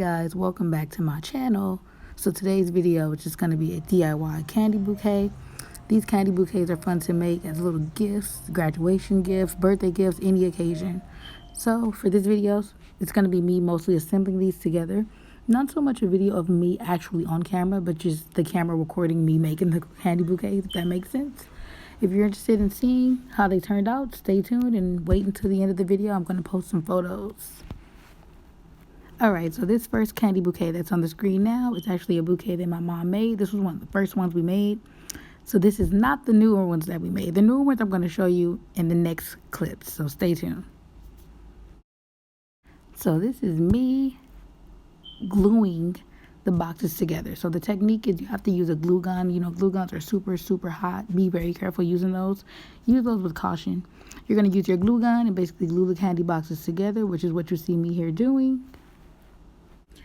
guys, welcome back to my channel. So today's video is just going to be a DIY candy bouquet. These candy bouquets are fun to make as little gifts, graduation gifts, birthday gifts, any occasion. So for this video, it's going to be me mostly assembling these together. Not so much a video of me actually on camera, but just the camera recording me making the candy bouquets, if that makes sense. If you're interested in seeing how they turned out, stay tuned and wait until the end of the video. I'm going to post some photos. Alright, so this first candy bouquet that's on the screen now is actually a bouquet that my mom made. This was one of the first ones we made. So this is not the newer ones that we made. The newer ones I'm going to show you in the next clips, so stay tuned. So this is me gluing the boxes together. So the technique is you have to use a glue gun. You know, glue guns are super hot. Be very careful using those. Use those with caution. You're going to use your glue gun and basically glue the candy boxes together, which is what you see me here doing.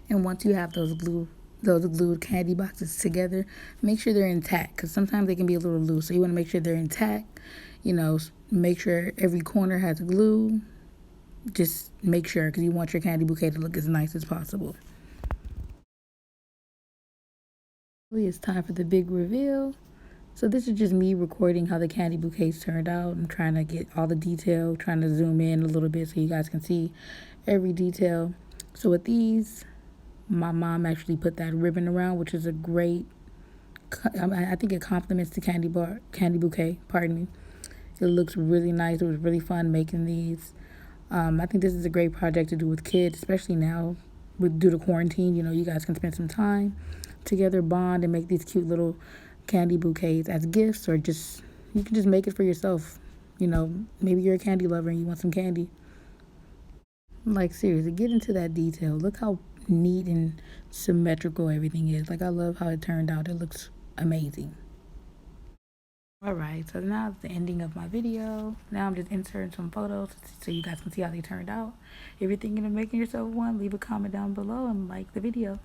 And once you have those glued candy boxes together, make sure they're intact, because sometimes they can be a little loose. So you want to make sure they're intact. You know, make sure every corner has glue. Just make sure, because you want your candy bouquet to look as nice as possible. It's time for the big reveal. So this is just me recording how the candy bouquets turned out. I'm trying to get all the detail, trying to zoom in a little bit so you guys can see every detail. So with these, my mom actually put that ribbon around, which is a great, I think it complements the candy bouquet, pardon me. It looks really nice. It was really fun making these. I think this is a great project to do with kids, especially now due to quarantine. You know, you guys can spend some time together, bond, and make these cute little candy bouquets as gifts, or just, you can just make it for yourself. You know, maybe you're a candy lover and you want some candy. Like, seriously, get into that detail. Look how neat and symmetrical everything is. Like, I love how it turned out. It looks amazing. Alright, so now it's the ending of my video. Now I'm just inserting some photos so you guys can see how they turned out. If you're thinking of making yourself one, leave a comment down below and like the video.